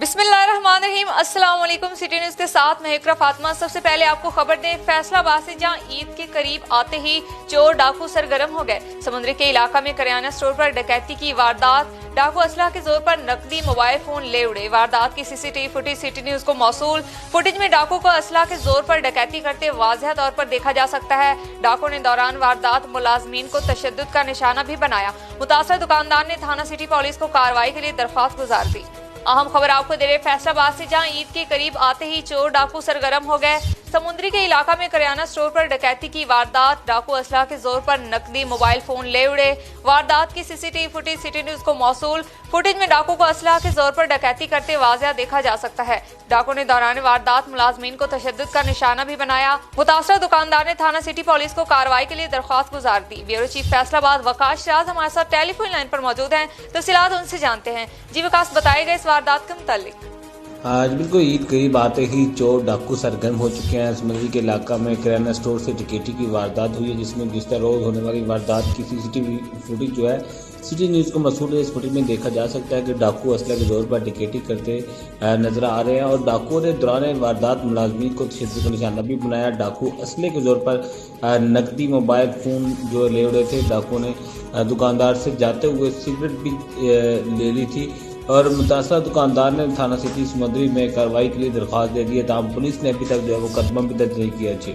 بسم اللہ الرحمن الرحیم، السلام علیکم۔ سٹی نیوز کے ساتھ میں اقرا فاطمہ۔ سب سے پہلے آپ کو خبر دیں، فیصل آباد سے جہاں عید کے قریب آتے ہی چور ڈاکو سرگرم ہو گئے۔ سمندری کے علاقہ میں کریانہ اسٹور پر ڈکیتی کی واردات، ڈاکو اسلحہ کے زور پر نقدی موبائل فون لے اڑے۔ واردات کی C C T V footage City News کو موصول۔ فوٹیج میں ڈاکو کو اسلحہ کے زور پر ڈکیتی کرتے واضح طور پر دیکھا جا سکتا ہے۔ ڈاکو نے دوران واردات ملازمین کو تشدد کا نشانہ بھی بنایا۔ متاثرہ دکاندار نے تھانہ سٹی پولیس کو کارروائی کے لیے درخواست گزار دی۔ اہم خبر آپ کو دے رہے، فیصل آباد سے جہاں عید کے قریب آتے ہی چور ڈاکو سرگرم ہو گئے۔ سمندری کے علاقہ میں کریانہ اسٹور پر ڈکیتی کی واردات، ڈاکو اسلحہ کے زور پر نقدی موبائل فون لے اڑے۔ واردات کی C C T V footage City News کو موصول۔ فوٹیج میں ڈاکو کو اسلحہ کے زور پر ڈکیتی کرتے واضح دیکھا جا سکتا ہے۔ ڈاکو نے دوران واردات ملازمین کو تشدد کا نشانہ بھی بنایا۔ متاثرہ دکاندار نے تھانہ سٹی پولیس کو کارروائی کے لیے درخواست گزار دی۔ بیورو چیف فیصل آباد وکاس راز ہمارے ساتھ ٹیلی فون لائن پر موجود ہیں، تفصیلات ان سے جانتے ہیں۔ جی وکاس، بتائے گئے اس واردات کے متعلق۔ آج بالکل عید قریب آتے ہی چور ڈاکو سرگرم ہو چکے ہیں۔ سمندری کے علاقہ میں کریانہ اسٹور سے ڈکیتی کی واردات ہوئی ہے، جس میں گزشتہ روز ہونے والی واردات کی C C T V footage جو ہے سٹی نیوز کو موصول ہے۔ اس فوٹیج میں دیکھا جا سکتا ہے کہ ڈاکو اسلحے کے زور پر ڈکیتی کرتے نظر آ رہے ہیں، اور ڈاکو نے دوران واردات ملازمین کو تشدد کا نشانہ بھی بنایا۔ ڈاکو اسلحے کے زور پر نقدی موبائل فون جو لے اڑے تھے۔ ڈاکو نے دکاندار سے جاتے ہوئے سگریٹ بھی لے لی تھی، اور متاثرہ دکاندار نے تھانہ سٹی سمندری میں کارروائی کے لیے درخواست دے دی ہے، تاہم پولیس نے ابھی تک جو ہے وہ مقدمہ بھی درج نہیں کیا۔ جی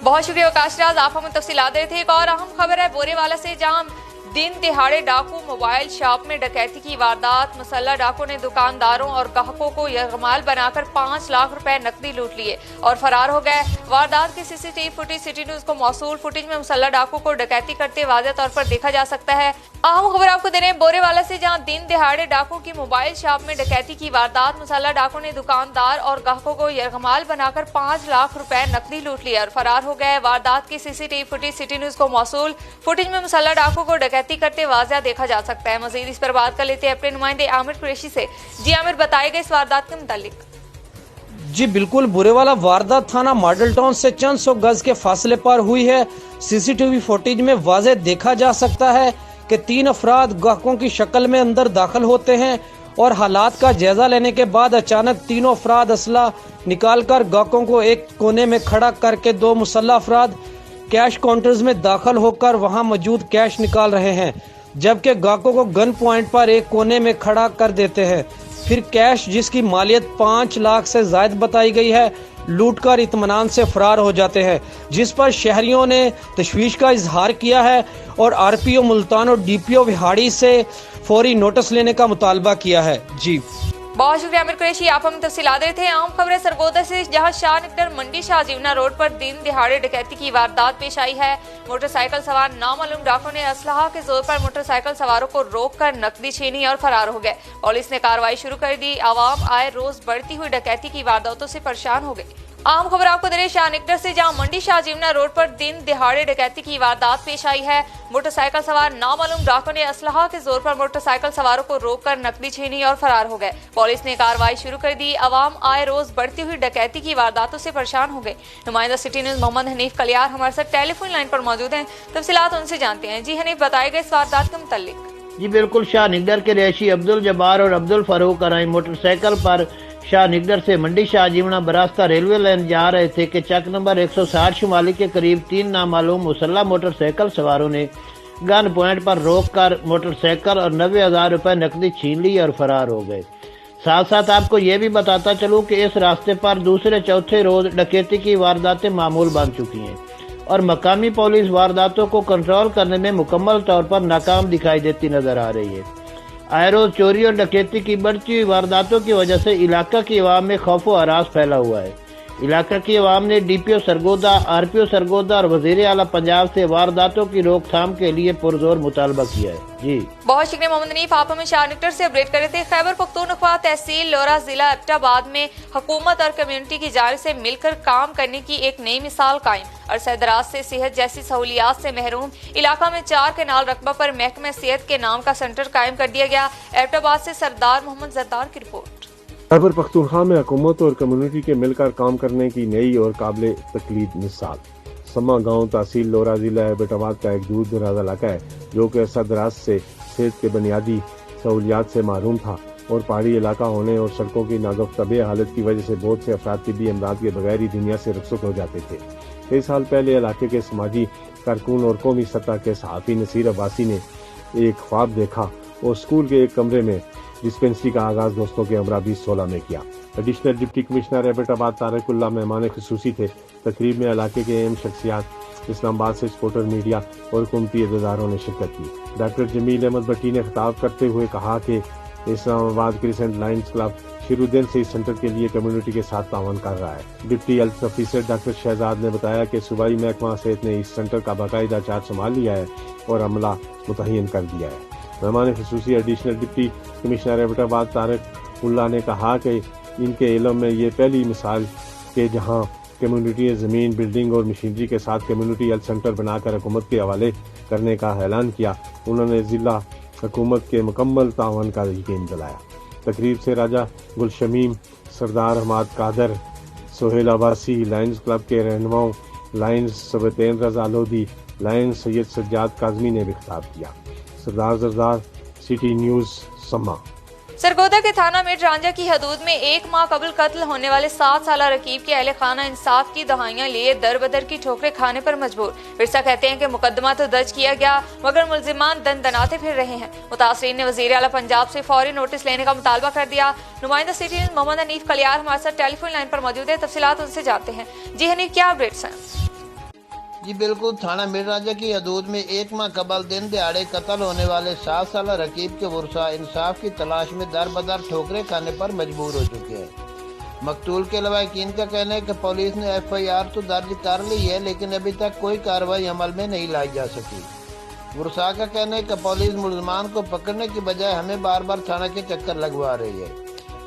بہت شکریہ وکاس راز، آپ ہمیں تفصیلات دے رہے تھے۔ ایک اور اہم خبر ہے بورے والا سے، جہاں دن دہاڑے ڈاکو موبائل شاپ میں ڈکیتی کی واردات۔ مسلح ڈاکو نے دکانداروں اور گاہکوں کو یرغمال بنا کر 5 لاکھ روپے نقدی لوٹ لیے اور فرار ہو گئے۔ واردات کی C C T V footage City News کو موصول۔ فوٹیج میں مسلح ڈاکو کو ڈکیتی کرتے واضح طور پر دیکھا جا سکتا ہے۔ اہم خبر آپ کو دے رہے ہیں بورے والا سے، جہاں دن دہاڑے ڈاکو کی موبائل شاپ میں ڈکیتی کی واردات۔ مسلح ڈاکو نے دکاندار اور گاہکوں کو یرغمال بنا کر 5 لاکھ روپے نقدی لوٹ لیا اور فرار ہو گئے۔ واردات کی C C T V footage City News کو موصول۔ فوٹیج میں مسلح ڈاکو کو ڈکیتی کرتے واضح دیکھا جا سکتا ہے۔ مزید اس پر بات کر لیتے ہیں اپنے نمائندے عامر قریشی سے۔ جی عامر، بتائے گئے اس واردات کے متعلق۔ جی بالکل، بورے والا واردات تھانہ ماڈل ٹاؤن سے چند سو گز کے فاصلے پر ہوئی ہے۔ سی سی ٹی وی فوٹیج میں واضح دیکھا جا سکتا ہے کہ 3 افراد گاہکوں کی شکل میں اندر داخل ہوتے ہیں، اور حالات کا جائزہ لینے کے بعد اچانک تینوں افراد اسلحہ نکال کر گاہکوں کو ایک کونے میں کھڑا کر کے 2 مسلح افراد کیش کاؤنٹرز میں داخل ہو کر وہاں موجود کیش نکال رہے ہیں، جبکہ گاہکوں کو گن پوائنٹ پر ایک کونے میں کھڑا کر دیتے ہیں۔ پھر کیش، جس کی مالیت 5 لاکھ سے زائد بتائی گئی ہے، لوٹ کر اطمینان سے فرار ہو جاتے ہیں، جس پر شہریوں نے تشویش کا اظہار کیا ہے اور آر پی او ملتان اور ڈی پی او وہاڑی سے فوری نوٹس لینے کا مطالبہ کیا ہے۔ جی بہت شکریہ عامر قریشی، آپ ہمیں تفصیلات دیتے ہیں۔ اہم خبریں سرگودا سے، جہاں شاہ نگر منڈی شاہ جیونا روڈ پر دن دہاڑے ڈکیتی کی واردات پیش آئی ہے۔ موٹر سائیکل سوار نامعلوم ڈاکو نے اسلحہ کے زور پر موٹر سائیکل سواروں کو روک کر نقدی چھینی اور فرار ہو گئے۔ پولیس نے کارروائی شروع کر دی۔ عوام آئے روز بڑھتی ہوئی ڈکیتی کی وارداتوں سے پریشان ہو گئی۔ اہم خبر آپ کو دے رہے شاہ نگر سے، جہاں منڈی شاہ جیونا روڈ پر دن دہاڑے ڈکیتی کی واردات پیش آئی ہے۔ موٹر سائیکل سوار نامعلوم ڈاکو نے اسلحہ کے زور پر موٹر سائیکل سواروں کو روک کر نقدی چھینی اور فرار ہو گئے۔ پولیس نے کارروائی شروع کر دی۔ عوام آئے روز بڑھتی ہوئی ڈکیتی کی وارداتوں سے پریشان ہو گئے۔ نمائندہ سٹی نیوز محمد حنیف کلیار ہمارے ساتھ ٹیلی فون لائن پر موجود ہیں، تفصیلات ان سے جانتے ہیں۔ جی حنیف، بتائے گئے اس واردات کے متعلق۔ جی بالکل، شاہ نگر کے رہائشی عبد الجبار اور عبد الفاروق ارائی موٹر سائیکل پر شاہ نگر سے منڈی شاہ جیونا براستہ ریلوے لائن جا رہے تھے کہ چک نمبر 160 شمالی کے قریب 3 نامعلوم مسلح موٹر سائیکل سواروں نے گن پوائنٹ پر روک کر موٹر سائیکل اور 90,000 روپے نقدی چھین لی اور فرار ہو گئے۔ ساتھ ساتھ آپ کو یہ بھی بتاتا چلوں کہ اس راستے پر دوسرے چوتھے روز ڈکیتی کی وارداتیں معمول بن چکی ہیں، اور مقامی پولیس وارداتوں کو کنٹرول کرنے میں مکمل طور پر ناکام دکھائی دیتی نظر آ رہی ہے۔ آئے روز چوری اور ڈکیتی کی بڑھتی ہوئی وارداتوں کی وجہ سے علاقہ کی عوام میں خوف و ہراس پھیلا ہوا ہے۔ علاقہ کی عوام نے ڈی پی او سرگودا، آر پی او سرگودا اور وزیر اعلیٰ پنجاب سے وارداتوں کی روک تھام کے لیے پرزور مطالبہ کیا ہے۔ جی بہت شکریہ محمد حنیف، آپ ہمیں شاہ نگر سے اپڈیٹ کر رہے تھے۔ خیبر پختونخوا تحصیل لورا ضلع ایبٹ آباد میں حکومت اور کمیونٹی کی جانب سے مل کر کام کرنے کی ایک نئی مثال قائم۔ عرصہ دراز سے صحت جیسی سہولیات سے محروم علاقہ میں 4 کنال رقبہ پر محکمہ صحت کے نام کا سینٹر قائم کر دیا گیا۔ ایبٹ آباد سے سردار محمد زردار کی رپورٹ۔ خیبر پختونخوا میں حکومت اور کمیونٹی کے مل کر کام کرنے کی نئی اور قابل تقلید مثال۔ سما گاؤں تحصیل لورا ضلع ایبٹ آباد کا ایک دور دراز علاقہ ہے جو کہ عرصہ دراز سے صحت کے بنیادی سہولیات سے محروم تھا۔ और पहाड़ी इलाका होने और सड़कों की नागुफ्तबे हालत की वजह से बहुत से अफराद तिब्बी अमराद के बगैर ही दुनिया से रुखसत हो जाते थे। कई साल पहले इलाके के समाजी कारकुन और कौमी सतह के सहाफ़ी नसीर अब्बासी ने एक ख्वाब देखा और स्कूल के एक कमरे में डिस्पेंसरी का आगाज दोस्तों के हमरा 2016 में किया। एडिशनल डिप्टी कमिश्नर एबटाबाद तारिकुल्लाह मेहमान खुसूसी थे। तकरीब में इलाके के अहम शख्सियात, इस्लामाबाद से सपोर्टर मीडिया और हुकूमती अहदेदारों ने शिरकत की। डॉक्टर जमील अहमद भट्टी ने खिताब करते हुए कहा कि इस्लामाबाद क्रिसेंट लायंस क्लब शुरू दिन से इस सेंटर के लिए कम्युनिटी के साथ तावन कर रहा है। Deputy health officer doctor Shahzad ने बताया कि सूबाई महकमा सेहत ने इस सेंटर का बाकायदा चार्ज संभाल लिया है और अमला मुतय्यन कर दिया है। मेहमान खुसूसी एडिशनल डिप्टी कमिश्नर एबटाबाद तारिकुल्लाह ने कहा कि इनके इल्म में ये पहली मिसाल के जहाँ कम्युनिटी ज़मीन, बिल्डिंग और मशीनरी के साथ कम्युनिटी हेल्थ सेंटर बनाकर हुकूमत के हवाले करने का ऐलान किया। उन्होंने ज़िला हुकूमत के मुकम्मल तावन का यकीन दिलाया। तकरीब से राजा गुलशमीम, सरदार हमाद कादर, सोहेल अब्बासी, लायंस क्लब के रहनुमाओं, लायंस सबतेन रजा लोधी, लायंस सैयद सज्जाद काजमी ने भी खिताब किया। सरदार जरदार, सिटी न्यूज़, समा। सरगोदा के थाना मिड रांझा की हदूद में 1 माह कबल कत्ल होने वाले 7 साल रकीब के अहले खाना इंसाफ की दहाइयां लिए दर बदर की ठोकरें खाने पर मजबूर। विरसा कहते हैं कि मुकदमा तो दर्ज किया गया मगर मुलजिमान दनाते फिर रहे हैं। मुतासरीन ने वजीर आला पंजाब से फौरी नोटिस लेने का मुतालबा कर दिया। नुमाइंदा सिटी न्यूज़ मोहम्मद हनीफ कलियार हमारे साथ टेलीफोन लाइन पर मौजूद है, तफसीलात उनसे जानते हैं। जी हनीफ, क्या अपडेट्स हैं? जी बिल्कुल, थाना मिर्राजा की हदूद में 1 माह कबल दिन दिहाड़े कत्ल होने वाले 7 साल रकीब के वर्सा इंसाफ की तलाश में दर बदर ठोकरें खाने पर मजबूर हो चुके हैं। मकतूल के लवाकिन का कहना है कि पुलिस ने FIR तो दर्ज कर ली है लेकिन अभी तक कोई कार्रवाई अमल में नहीं लाई जा सकी। वर्सा का कहना है कि पुलिस मुलजमान को पकड़ने की बजाय हमें बार बार थाना के चक्कर लगवा रही है।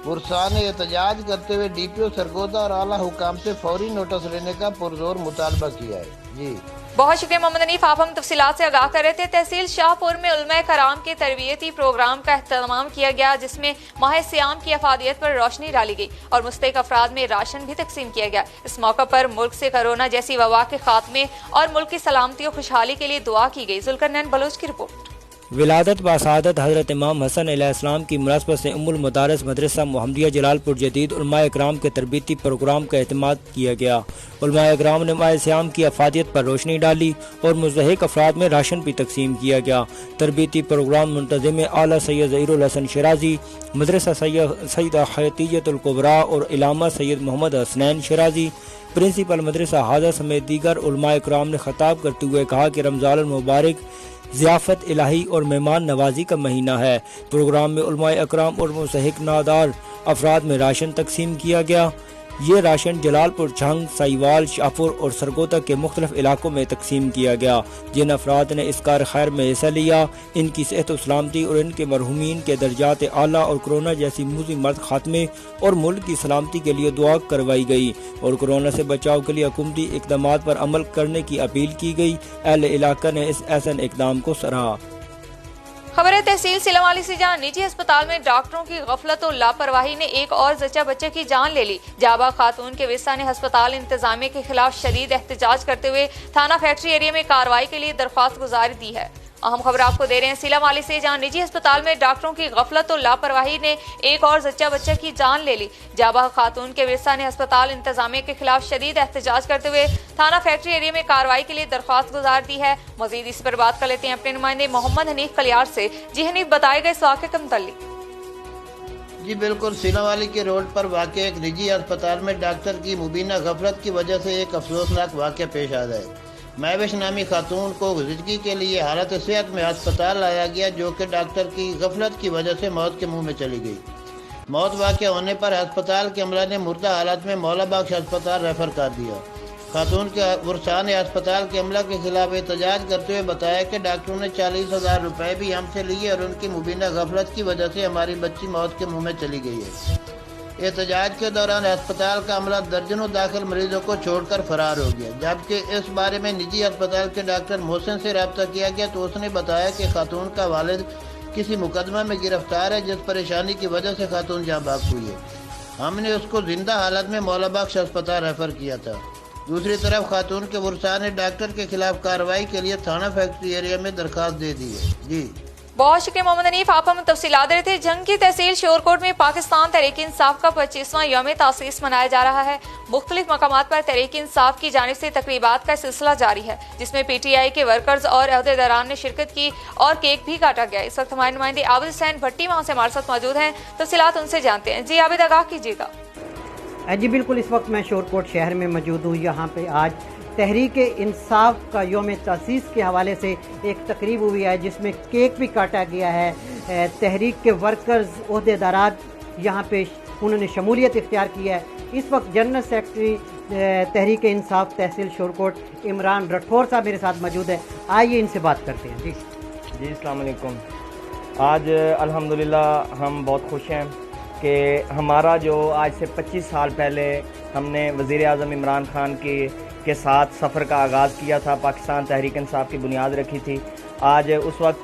वर्सा ने एहतजाज करते हुए DPO सरगोदा और आला हुकाम से फौरी नोटिस लेने का पुरजोर मुतालबा किया है। जी बहुत शुक्रिया मोहम्मद हनीफ, आप हम तफसीलात से आगाह कर रहे थे। तहसील शाहपुर में उलमाए कराम के तरबियती प्रोग्राम का एहतमाम किया गया जिसमें माह सियाम की अफादियत पर रोशनी डाली गई और मुस्तहिक अफराद में राशन भी तकसीम किया गया। इस मौका पर मुल्क से कोरोना जैसी वबा के खात्मे और मुल्क की सलामती और खुशहाली के लिए दुआ की गई। जुल्करनैन बलोच की रिपोर्ट। विलादत बासादत हज़रत इमाम हसन अलैहिस्सलाम की मुनासबत से उम्मुल मदारिस मदरसा मोहम्मदिया जलालपुर जदीद उलमाए इकराम के तरबियती प्रोग्राम का एहतमाम किया गया। उलमाए इकराम ने माह सियाम की अफादियत पर रोशनी डाली और मुस्तहिक अफराद में राशन भी तकसीम किया गया। तरबियती प्रोग्राम मुंतज़िम आला सैयद ज़हीरुल हसन शिराजी, मदरसा सैयदा खतीजतुल कुबरा और इलामा सैयद मोहम्मद हसनैन शिराजी, प्रिंसिपल मदरसा हाजा समेत दीगर उलमाए इकराम ने खिताब करते हुए कहा कि रमज़ानुल मुबारक ज़ियाफ़त इलाही और मेहमान नवाजी का महीना है। प्रोग्राम में उलमाए अकराम और मुस्तहिक नादार अफराद में राशन तकसीम किया गया। ये राशन जलालपुर, झंग, साहिवाल, शाहपुर और सरगोदा के मुख्तलिफ इलाकों में तकसीम किया गया। जिन अफराद ने इस कार खैर में हिस्सा लिया इनकी सेहत और सलामती और इनके मरहूमीन के दर्जात आला और कोरोना जैसी मूजी मर्द खात्मे और मुल्क की सलामती के लिए दुआ करवाई गई और कोरोना से बचाव के लिए हुकूमती इक़दाम पर अमल करने की अपील की गई। अहले इलाका ने इस ऐसे इक़दाम को सराहा। खबर है तहसील सिलावाली से, जहां निजी अस्पताल में डॉक्टरों की गफलत और लापरवाही ने एक और जच्चा बच्चे की जान ले ली। जाबा खातून के विरसा ने अस्पताल इंतजामिया के खिलाफ शदीद एहतजाज करते हुए थाना फैक्ट्री एरिया में कार्रवाई के लिए दरख्वास्त गुजारी दी है। अहम खबर आपको दे रहे हैं सिलावाली से, जहां निजी अस्पताल में डॉक्टरों की गफलत और लापरवाही ने एक और जच्चा बच्चा की जान ले ली। जाबा खातून के विरसा ने अस्पताल इंतजामिया के खिलाफ शदीद एहतजाज करते हुए थाना फैक्ट्री एरिया में कार्रवाई के लिए दरख्वास्त गुजार दी है। मजीद इस पर बात कर लेते हैं अपने नुमाइंदे मोहम्मद हनीफ कलियार से। जी हनीफ, बताए गए इस वाक़े के मुताल्लिक। जी बिल्कुल, सिलावाली के रोड पर वाक़ एक निजी अस्पताल में डॉक्टर की मुबीना गफलत की वजह से एक अफसोसनाक वाक़या पेश आ गया। महविश नामी खातून को ज़िंदगी के लिए हालत सेहत में अस्पताल लाया गया जो कि डॉक्टर की गफलत की वजह से मौत के मुंह में चली गई। मौत वाक़या होने पर अस्पताल के अमला ने मुर्दा हालत में मौला बख्श अस्पताल रेफर कर दिया। खातून के वर्षा ने अस्पताल के अमला के खिलाफ एहतजाज करते हुए बताया कि डॉक्टरों ने 40,000 रुपये भी हमसे लिए और उनकी मुबीना गफलत की वजह से हमारी बच्ची मौत के मुँह में चली गई है। एहतजाज के दौरान अस्पताल का अमला दर्जनों दाखिल मरीजों को छोड़कर फरार हो गया, जबकि इस बारे में निजी अस्पताल के डॉक्टर मोहसिन से रब्ता किया गया तो उसने बताया कि खातून का वालिद किसी मुकदमा में गिरफ्तार है जिस परेशानी की वजह से खातून जहाँ भाग हुई है। हमने उसको जिंदा हालत में मौला बख्श अस्पताल रेफर किया था। दूसरी तरफ खातून के वर्षा ने डॉक्टर के खिलाफ कार्रवाई के लिए थाना फैक्ट्री एरिया में दरखास्त दे दी है। जी बहुत शुक्रिया मोहम्मद हनीफ, आप हमें तफसीलात दे रहे थे। जंग की तहसील शोरकोट में पाकिस्तान तहरीक इंसाफ का 25वां यौम तासीस मनाया जा रहा है। मुख्तलिफ मकामात पर तहरीक इंसाफ की जानिब से तकरीबात का सिलसिला जारी है, जिसमें PTI के वर्कर्स और अहदेदारान ने शिरकत की और केक भी काटा गया। इस वक्त हमारे नुमाइंदे आबिद हुसैन भट्टी वहाँ से हमारे साथ मौजूद हैं, तफसीलात उनसे जानते हैं। जी आबिद, आगाह कीजिएगा। जी बिल्कुल, इस वक्त मैं शोरकोट शहर में मौजूद हूँ। यहाँ पे आज तहरीक इंसाफ का यौम तासीस के हवाले से एक तकरीब हुई है, जिसमें केक भी काटा गया है। तहरीक के वर्कर्स, ओहदेदारात यहाँ पे उन्होंने शमूलियत इख्तियार की है। इस वक्त जनरल सेक्रेटरी तहरीक इंसाफ तहसील शोरकोट इमरान राठौर साहब मेरे साथ मौजूद है। आइए इनसे बात करते हैं। जी अस्सलाम वालेकुम। आज अल्हम्दुलिल्लाह हम बहुत खुश हैं कि हमारा जो आज से 25 साल पहले हमने वज़ीर आज़म इमरान खान के साथ सफ़र का आगाज़ किया था, पाकिस्तान तहरीक इंसाफ की बुनियाद रखी थी। आज उस वक्त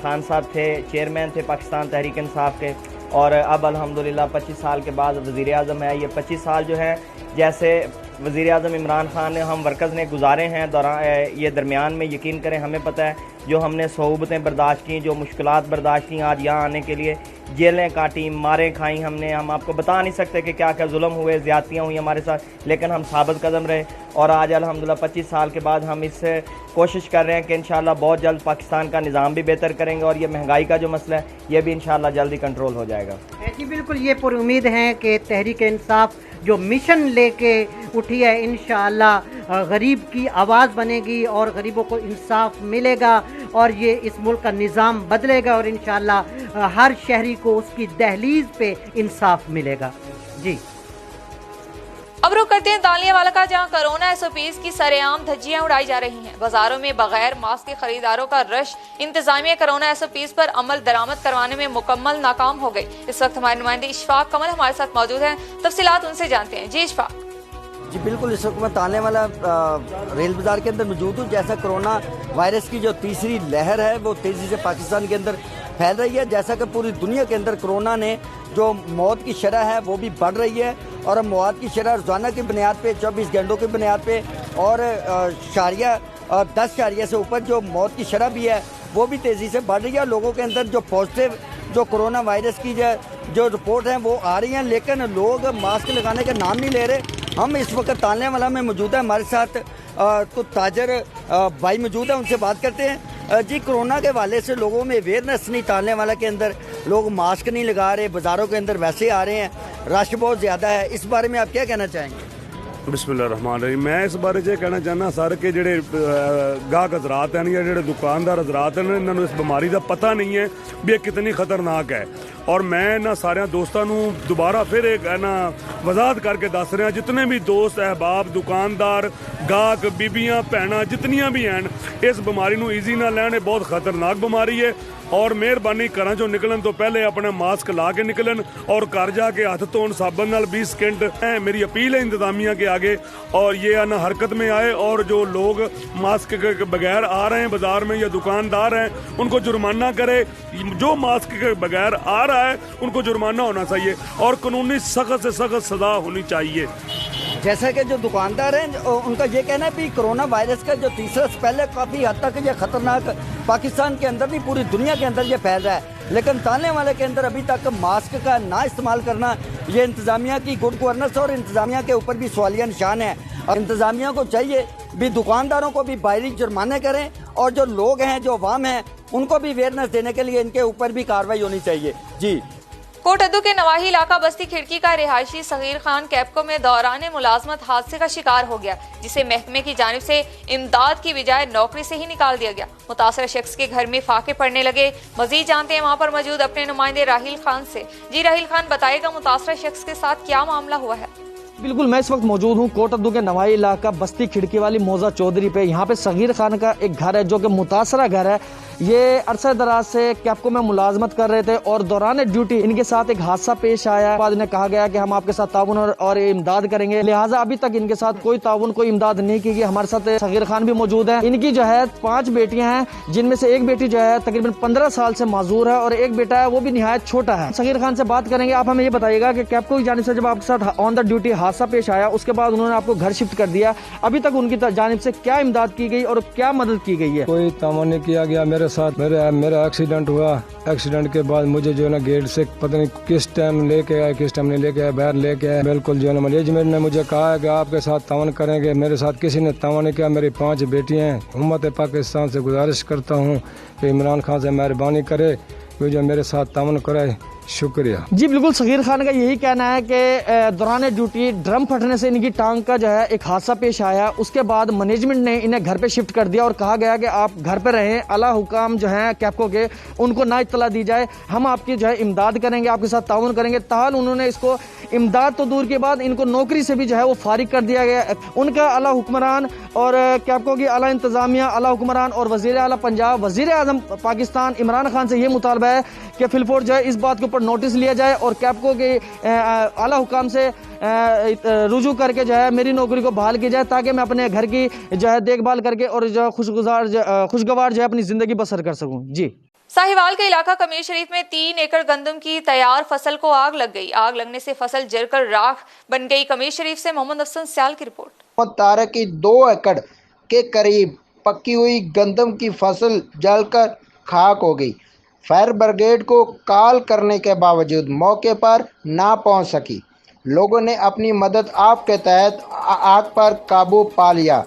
खान साहब थे, चेयरमैन थे पाकिस्तान तहरीक इंसाफ के, और अब अल्हम्दुलिल्लाह 25 साल के बाद वज़ीर आज़म है। ये 25 साल जो है, जैसे वज़ीर आज़म इमरान खान ने हम वर्कर्स ने गुजारे हैं ये दरमियान में, यकीन करें हमें पता है जो हमने सोबतें बर्दाश्त की, जो मुश्किलात बर्दाश्त की, आज यहाँ आने के लिए जेलें काटी, मारें खाई हमने। हम आपको बता नहीं सकते कि क्या क्या जुल्म हुए, ज़्यादतियाँ हुई हमारे साथ, लेकिन हम साबित कदम रहे। और आज अल्हम्दुलिल्लाह 25 साल के बाद हम इस कोशिश कर रहे हैं कि इंशाअल्लाह बहुत जल्द पाकिस्तान का निज़ाम भी बेहतर करेंगे, और ये महंगाई का जो मसला है ये भी इंशाअल्लाह जल्दी कंट्रोल हो जाएगा। जी बिल्कुल, ये पर उम्मीद है कि तहरीक इंसाफ जो मिशन लेके उठी है, इंशाअल्लाह गरीब की आवाज़ बनेगी और गरीबों को इंसाफ मिलेगा, और ये इस मुल्क का निज़ाम बदलेगा, और इंशाअल्लाह हर शहरी को उसकी दहलीज पे इंसाफ मिलेगा। जी अब रुक करते हैं दानियावाला का, जहां कोरोना SOPs की सरेआम धज्जियां उड़ाई जा रही हैं। बाजारों में बगैर मास्क के खरीदारों का रश। इंतजामिया कोरोना SOPs पर अमल दरामद करवाने में मुकम्मल नाकाम हो गई। इस वक्त हमारे नुमाइंदे इशफाक कमल हमारे साथ मौजूद हैं, तफसीलात उनसे जानते हैं। जी इशफाक। जी बिल्कुल, इस वक्त मैं तानेवाला रेल बाज़ार के अंदर मौजूद हूँ। जैसा कोरोना वायरस की जो तीसरी लहर है वो तेज़ी से पाकिस्तान के अंदर फैल रही है, जैसा कि पूरी दुनिया के अंदर कोरोना ने जो मौत की शरह है वो भी बढ़ रही है, और अब मौत की शरह रोज़ाना की बुनियाद पे 24 घंटों की बुनियाद पे और 10 से ऊपर जो मौत की शरह भी है वो भी तेज़ी से बढ़ रही है। लोगों के अंदर जो पॉजिटिव जो कोरोना वायरस की जो रिपोर्ट हैं वो आ रही हैं, लेकिन लोग मास्क लगाने का नाम नहीं ले रहे। हम इस वक्त तानेवाला में मौजूद है, हमारे साथ कुछ ताजर भाई मौजूद है, उनसे बात करते हैं। जी, कोरोना के हवाले से लोगों में अवेयरनेस नहीं, तानेवाला के अंदर लोग मास्क नहीं लगा रहे, बाज़ारों के अंदर वैसे आ रहे हैं, रश बहुत ज़्यादा है, इस बारे में आप क्या कहना चाहेंगे? बिस्मिल्लाहिर्रहमानिर्रहीम। मैं इस बारे च कहना चाहना सर कि ਜਿਹੜੇ ਗਾਹਕ हजरात हैं या ਜਿਹੜੇ दुकानदार हजरात हैं, ਇਹਨਾਂ ਨੂੰ ਇਸ ਬਿਮਾਰੀ ਦਾ ਪਤਾ ਨਹੀਂ ਹੈ ਵੀ ਇਹ ਕਿਤਨੀ ਖਤਰਨਾਕ ਹੈ। ਔਰ ਮੈਂ ਇਹਨਾਂ ਸਾਰਿਆਂ ਦੋਸਤਾਂ ਨੂੰ ਦੁਬਾਰਾ ਫਿਰ ਇੱਕ ਵਜ਼ਾਹਤ ਕਰਕੇ ਦੱਸ ਰਿਹਾ, ਜਿਤਨੇ ਵੀ ਦੋਸਤ ਅਹਿਬਾਬ, ਦੁਕਾਨਦਾਰ, ਗਾਹਕ, ਬੀਬੀਆਂ, ਭੈਣਾਂ ਜਿਤਨੀਆਂ ਵੀ ਹਨ, ਇਸ ਬਿਮਾਰੀ ਨੂੰ ਈਜ਼ੀ ਨਾ ਲੈਣ। ਇਹ ਬਹੁਤ ਖਤਰਨਾਕ ਬਿਮਾਰੀ ਹੈ, और मेहरबानी घरों चों निकलन तो पहले अपना मास्क ला के निकलन, और घर जाके हाथ धोन साबन नाल 20 सेकंड। मेरी अपील है इंतजामिया के आगे, और ये ना हरकत में आए, और जो लोग मास्क के बगैर आ रहे हैं बाजार में या दुकानदार हैं उनको जुर्माना करे। जो मास्क के बगैर आ रहा है उनको जुर्माना होना चाहिए, और कानूनी सख्त से सख्त सजा होनी चाहिए। जैसा कि जो दुकानदार हैं उनका ये कहना है कि कोरोना वायरस का जो तीसरा स्पेल है काफ़ी हद तक ये ख़तरनाक पाकिस्तान के अंदर नहीं पूरी दुनिया के अंदर ये फैल रहा है, लेकिन तानेवाले के अंदर अभी तक मास्क का ना इस्तेमाल करना ये इंतज़ामिया की गुड गवर्नेंस और इंतज़ामिया के ऊपर भी सवालिया निशान है। और इंतज़ामिया को चाहिए भी दुकानदारों को भी बाहरी जुर्माने करें, और जो लोग हैं, जो अवाम हैं, उनको भी अवेयरनेस देने के लिए इनके ऊपर भी कार्रवाई होनी चाहिए। जी। कोटद्दू के नवाही इलाका बस्ती खिड़की का रिहायशी सगीर खान कैप्को में दौरान मुलाजमत हादसे का शिकार हो गया, जिसे महकमे की जानिब से इमदाद की बजाय नौकरी से ही निकाल दिया गया। मुतासर शख्स के घर में फाके पड़ने लगे। मजीद जानते हैं वहाँ पर मौजूद अपने नुमाइंदे राहिल खान से। जी राहिल खान, बताइएगा मुतासर शख्स के साथ क्या मामला हुआ है? बिल्कुल, मैं इस वक्त मौजूद हूँ कोटद्दू के नवाही इलाका बस्ती खिड़की वाली मौजा चौधरी पे। यहाँ पे सगीर खान का एक घर है जो कि मुतासरा घर है। ये अरसा दराज से कैप्को में मुलाजमत कर रहे थे, और दौरान ड्यूटी इनके साथ एक हादसा पेश आया। बाद इन्हें कहा गया कि हम आपके साथ ताउन और इमदाद करेंगे, लिहाजा अभी तक इनके साथ कोई ताउन, कोई इमदाद नहीं की गई। हमारे साथ सगीर खान भी मौजूद है। इनकी जो है 5 बेटियां हैं, जिनमें से एक बेटी जो है तकरीबन 15 साल से माजूर है, और एक बेटा है वो भी निहायत छोटा है। सगीर खान से बात करेंगे। आप हमें ये बताइएगा कि कैप्को की जानिब से जब आपके साथ ऑन द ड्यूटी हादसा पेश आया, उसके बाद उन्होंने आपको घर शिफ्ट कर दिया, अभी तक उनकी जानिब से क्या इमदाद की गई और क्या मदद की गई है? कोई ताउन नहीं किया गया। मेरे मेरे साथ मेरा एक्सीडेंट हुआ। एक्सीडेंट के बाद मुझे जो है ना गेट से पता नहीं किस टाइम लेके आए, किस टाइम नहीं लेके आए, बाहर लेके आए। बिल्कुल जो है ना मैनेजमेंट ने मुझे कहा है कि आपके साथ तावन करेंगे। मेरे साथ किसी ने तावन नहीं किया। मेरी 5 बेटियां हैं। हुकूमत पाकिस्तान से गुजारिश करता हूँ कि इमरान खान से मेहरबानी करे कि जो मेरे साथ तावन कराए। शुक्रिया जी। बिल्कुल सगीर खान का यही कहना है कि दौरान ड्यूटी ड्रम फटने से इनकी टांग का जो है एक हादसा पेश आया। उसके बाद मैनेजमेंट ने इन्हें घर पे शिफ्ट कर दिया और कहा गया कि आप घर पे रहें। आला हुकाम जो हैं कैप्को के, उनको ना इत्तला दी जाए, हम आपकी जो है इमदाद करेंगे, आपके साथ ताउन करेंगे। ताहल उन्होंने इसको इमदाद तो दूर के बाद इनको नौकरी से भी जो है वो फारिग कर दिया गया। उनका आला हुक्मरान और कैप्को की आला इंतजामिया, आला हुक्मरान और वजीर आला पंजाब, वजीर आजम पाकिस्तान इमरान खान से ये मुतालबा है कि फिलफोर जो है इस बात के ऊपर नोटिस लिया जाए और कैप्को के आला हुकाम से रुजू करके जो है मेरी नौकरी को बहाल की जाए, ताकि मैं अपने घर की जो है देखभाल करके और जो खुशगवार जो है अपनी जिंदगी बसर कर सकूं। जी। साहिवाल के इलाका कमीर शरीफ में 3 एकड़ गंदम की तैयार फसल को आग लग गई। आग लगने से फसल जलकर राख बन गई। कमीर शरीफ से मोहम्मद अफसन सियाल की रिपोर्ट। तारक की 2 एकड़ के करीब पकी हुई गंदम की फसल जलकर खाक हो गई। फायर ब्रिगेड को कॉल करने के बावजूद मौके पर ना पहुंच सकी। लोगों ने अपनी मदद आप के तहत आग पर काबू पा लिया।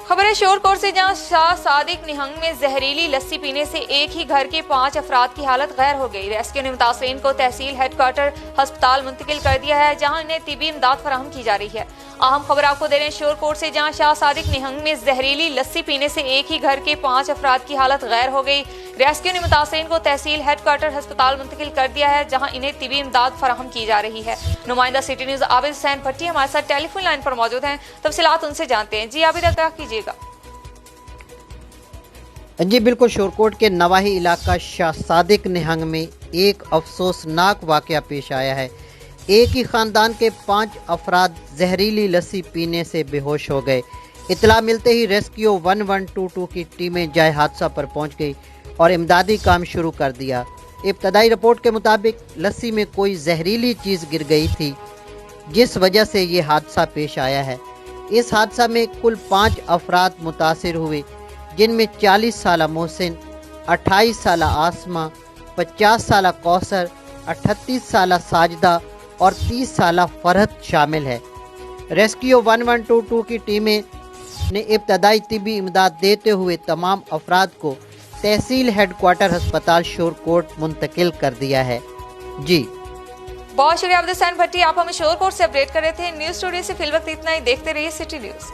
खबर शोरकोट से, जहां शाह सादिक निहंग में जहरीली लस्सी पीने से एक ही घर के 5 अफराद की हालत गैर हो गई। रेस्क्यू ने मुतासरीन को तहसील हेडक्वार्टर अस्पताल मुंतकिल कर दिया है, जहां इन्हें तिबी इमदाद फराहम की जा रही है। अहम खबर आपको दे रहे हैं शोरकोट से, जहां शाह सादिक निहंग में जहरीली लस्सी पीने से एक ही घर के 5 अफराद की हालत गैर हो गई। रेस्क्यू ने मुतासरीन को तहसील हेडक्वार्टर अस्पताल मुंतकिल कर दिया है, जहां इन्हें तिबी इमदाद फराहम की जा रही है। नुमाइंदा सिटी न्यूज आबिद हुसैन भट्टी हमारे साथ टेलीफोन लाइन पर मौजूद हैं। तफसीलात उनसे जानते हैं। जी आबिद, क्या कीजिएगा? जी बिल्कुल, शोरकोट के नवाही इलाका शाह सादिक निहंग में एक अफसोसनाक वाक़या पेश आया है। एक ही ख़ानदान के 5 अफराद जहरीली लस्सी पीने से बेहोश हो गए। इतला मिलते ही रेस्क्यू 1122 की टीमें जाए हादसा पर पहुंच गई और इमदादी काम शुरू कर दिया। इब्तदाई रिपोर्ट के मुताबिक लस्सी में कोई जहरीली चीज़ गिर गई थी, जिस वजह से ये हादसा पेश आया है। इस हादसा में कुल 5 अफराद मुतासिर हुए, जिनमें 40 साला मोहसिन, 28 साला आसमा, 50 साला कौसर, 38 साला साजदा और 30 साला फरहत शामिल है। रेस्क्यू 1122 की टीमें ने इब्तदाई तिबी इमदाद देते हुए तमाम अफराद को तहसील हेडक्वार्टर अस्पताल शोरकोट मुंतकिल कर दिया है। जी बहुत शुक्रिया आबिद हुसैन भट्टी, आप हमें शोरकोट से अपडेट कर रहे थे। न्यूज़ स्टूडियो से फिल वक्त इतना ही। देखते रहिए सिटी न्यूज़।